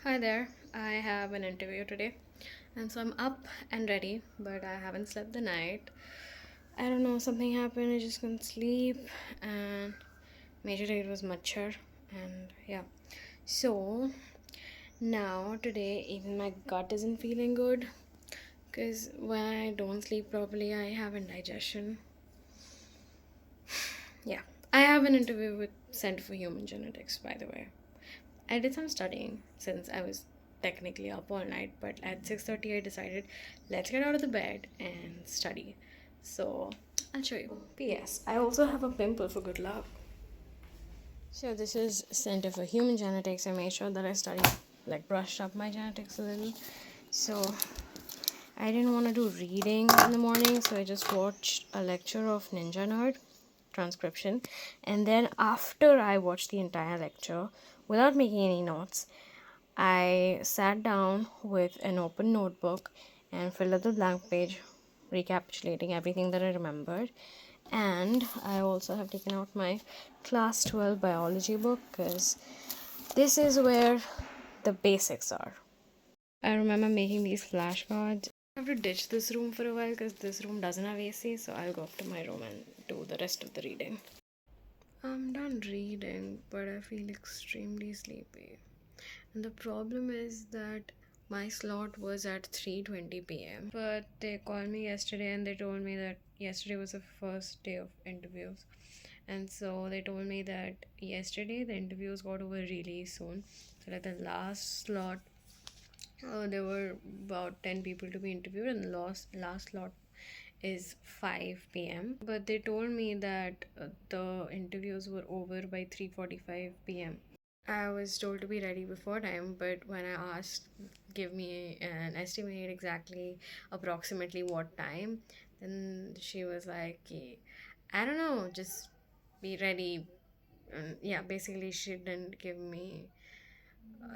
Hi there. I have an interview today, and so I'm up and ready, but I haven't slept the night. I don't know, something happened. I just couldn't sleep, and majorly it was machar, and yeah. So now today, even my gut isn't feeling good because when I don't sleep properly, I have indigestion. Yeah, I have an interview with Center for Human Genetics, by the way. I did some studying since I was technically up all night, but at 6:30 I decided let's get out of the bed and study. So I'll show you. P.S. I also have a pimple for good luck. So this is Center for Human Genetics. I made sure that I studied, like brushed up my genetics a little. So I didn't want to do reading in the morning, so I just watched a lecture of Ninja Nerd transcription. And then after I watched the entire lecture, without making any notes, I sat down with an open notebook and filled out the blank page, recapitulating everything that I remembered. And I also have taken out my class 12 biology book because this is where the basics are. I remember making these flashcards. I have to ditch this room for a while because this room doesn't have AC, so I'll go up to my room and do the rest of the reading. I'm done reading, but I feel extremely sleepy. And the problem is that my slot was at 3:20 p.m. But they called me yesterday and they told me that yesterday was the first day of interviews. And so they told me that yesterday the interviews got over really soon. So like the last slot, there were about 10 people to be interviewed, and the last slot is 5 p.m. But they told me that the interviews were over by 3:45 p.m. I was told to be ready before time, but when I asked, give me an estimate exactly, approximately what time, then she was like, I don't know, just be ready. And yeah, basically, she didn't give me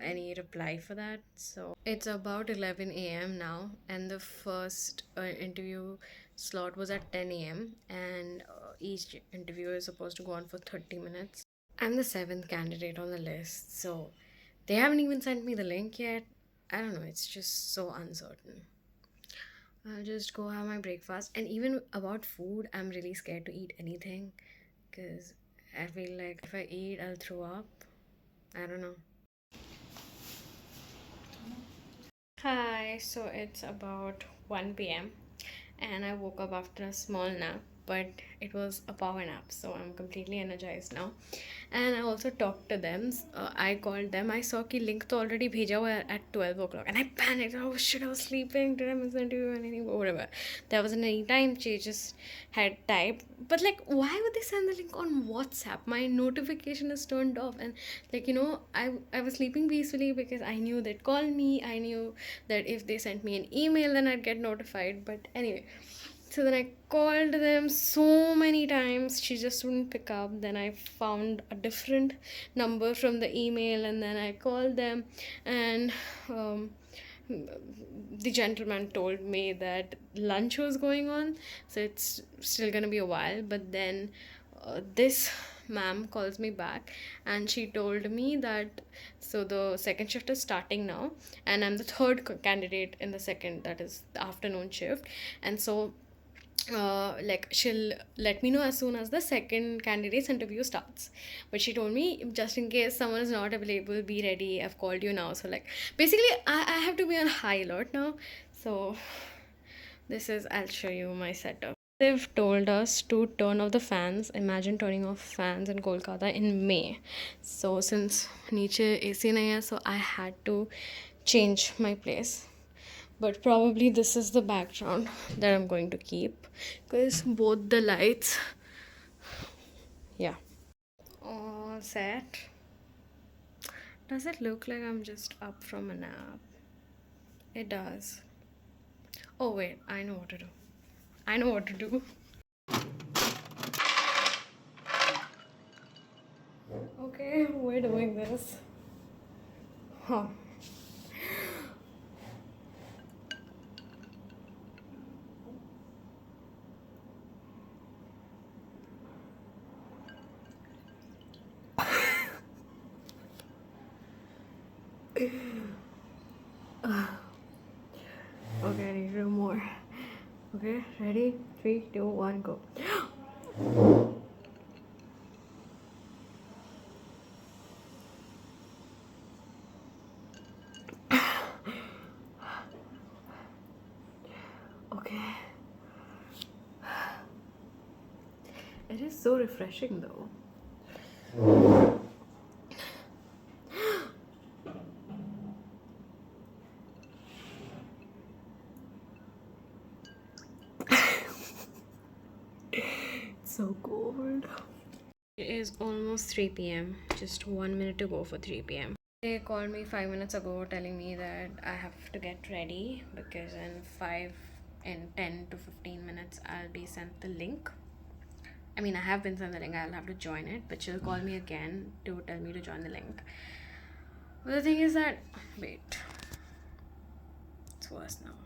any reply for that. So it's about 11 a.m. now, and the first interview slot was at 10 a.m., and each interview is supposed to go on for 30 minutes. I'm the seventh candidate on the list, so they haven't even sent me the link yet. I don't know, it's just so uncertain. I'll just go have my breakfast. And even about food, I'm really scared to eat anything because I feel like if I eat, I'll throw up. I don't know. Hi, so it's about 1 p.m. and I woke up after a small nap, but it was a power nap, so I'm completely energized now. And I also talked to them. I called them. I saw कि link तो already भेजा हुआ है at 12 o'clock, and I panicked. Oh shit, I was sleeping. Did I miss the interview? Anything? Whatever. There wasn't any time. She just had typed. But like, why would they send the link on WhatsApp? My notification is turned off, and like I was sleeping peacefully because I knew they'd call me. I knew that if they sent me an email, then I'd get notified. But anyway, so then I called them so many times. She just wouldn't pick up. Then I found a different number from the email and then I called them. And the gentleman told me that lunch was going on. So it's still going to be a while. But then this ma'am calls me back and she told me that so the second shift is starting now and I'm the third candidate in the second, that is the afternoon shift. And so like she'll let me know as soon as the second candidate's interview starts. But she told me just in case someone is not available, be ready, I've called you now. So like basically I have to be on high alert now. So this is, I'll show you my setup. They've told us to turn off the fans. Imagine turning off fans in Kolkata in May. So since नीचे AC नहीं है, so I had to change my place. But probably this is the background that I'm going to keep because both the lights, yeah. All set. Does it look like I'm just up from a nap? It does. Oh, wait, I know what to do. I know what to do. Okay, we're doing this. Huh. Okay, I need to do more. Okay, ready? 3, 2, 1, go. Okay. It is so refreshing though. It's so cold. It is almost 3 p.m. Just 1 minute to go for 3 p.m. They called me 5 minutes ago telling me that I have to get ready because in 10 to 15 minutes I'll be sent the link. I mean, I have been sent the link, I'll have to join it, but she'll call me again to tell me to join the link. But the thing is that, wait, it's worse now.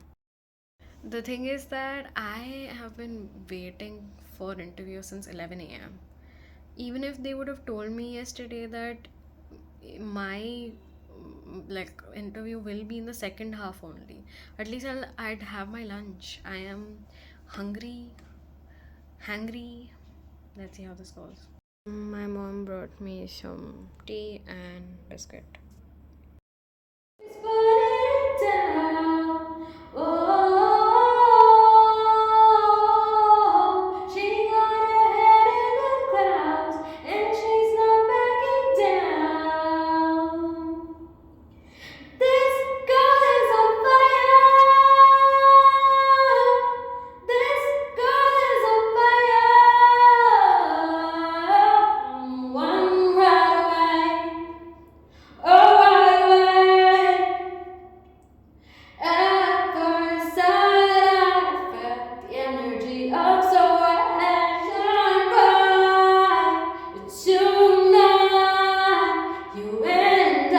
The thing is that I have been waiting for interview since 11 a.m. Even if they would have told me yesterday that my like interview will be in the second half only, at least I'd have my lunch. I am hungry. Let's see how this goes. My mom brought me some tea and biscuit. It's burning down. Oh, she got her head in the clouds and she's not backing down. This girl is on fire. This girl is on fire. One right away. Oh, right away. At first sight, I felt the energy of so shine bright. Tonight, you and I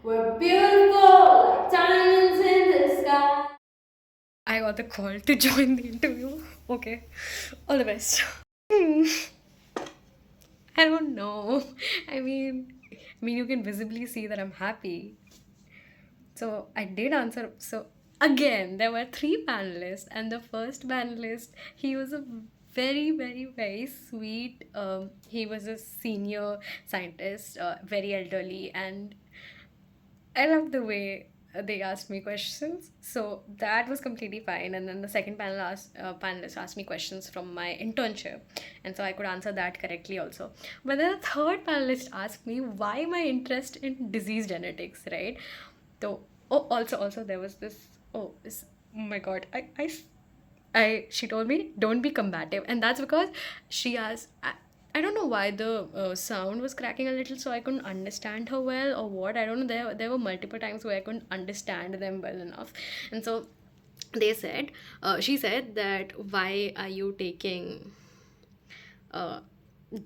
were beautiful like diamonds in the sky. I got the call to join the interview. Okay, all the best. I don't know. I mean, you can visibly see that I'm happy. So I did answer. So again, there were three panelists, and the first panelist, he was a very, very, very sweet. He was a senior scientist, very elderly, and I love the way they asked me questions. So that was completely fine. And then the second panelist asked me questions from my internship, and so I could answer that correctly also. But then the third panelist asked me why my interest in disease genetics, right? So also there was oh my god, she told me don't be combative, and that's because she asked. I don't know why the sound was cracking a little, so I couldn't understand her well or what. I don't know. There were multiple times where I couldn't understand them well enough, and so she said that why are you taking uh,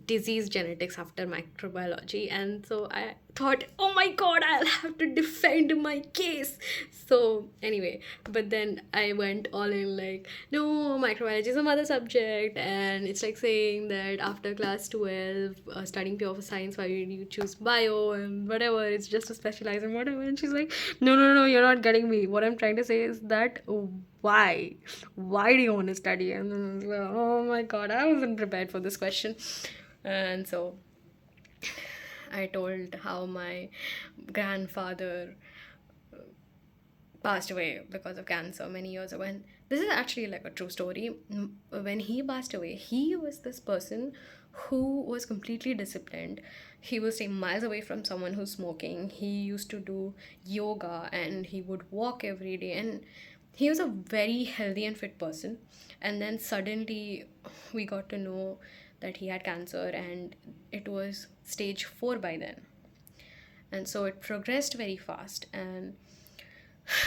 disease genetics after microbiology, and so I thought, oh my god, I'll have to defend my case. So anyway, but then I went all in like, no, microbiology is a mother subject, and it's like saying that after class 12 studying pure science, why did you choose bio and whatever, it's just to specialize in whatever. And she's like, no, you're not getting me. What I'm trying to say is that why do you want to study? And then, oh my god, I wasn't prepared for this question. And so I told how my grandfather passed away because of cancer many years ago. And this is actually like a true story. When he passed away, he was this person who was completely disciplined. He was staying miles away from someone who's smoking. He used to do yoga and he would walk every day. And he was a very healthy and fit person. And then suddenly we got to know that he had cancer, and it was stage 4 by then. And so it progressed very fast, and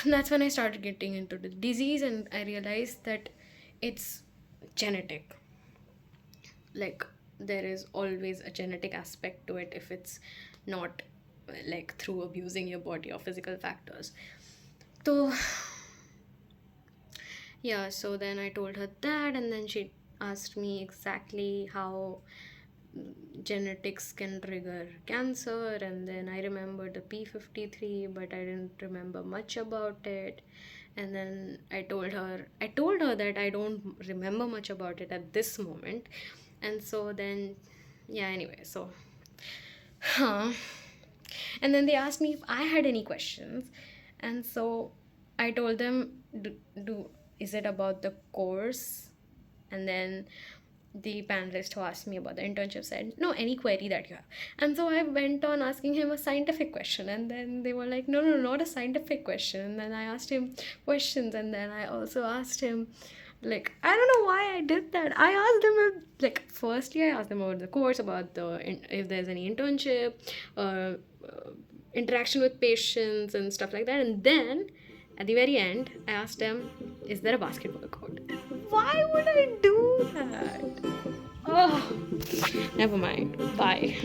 that's when I started getting into the disease, and I realized that it's genetic. Like, there is always a genetic aspect to it if it's not like through abusing your body or physical factors. So yeah, so then I told her that, and then she asked me exactly how genetics can trigger cancer, and then I remembered the P53, but I didn't remember much about it. And then I told her that I don't remember much about it at this moment. And so then, yeah, anyway, so huh. And then they asked me if I had any questions. And so I told them, do is it about the course? And then the panelist who asked me about the internship said, no, any query that you have. And so I went on asking him a scientific question. And then they were like, no, no, not a scientific question. And then I asked him questions. And then I also asked him, like, I don't know why I did that. I asked them if, like, firstly I asked them about the course, about if there's any internship, interaction with patients and stuff like that. And then at the very end I asked them, is there a basketball court? Why would I do that? Oh, never mind. Bye.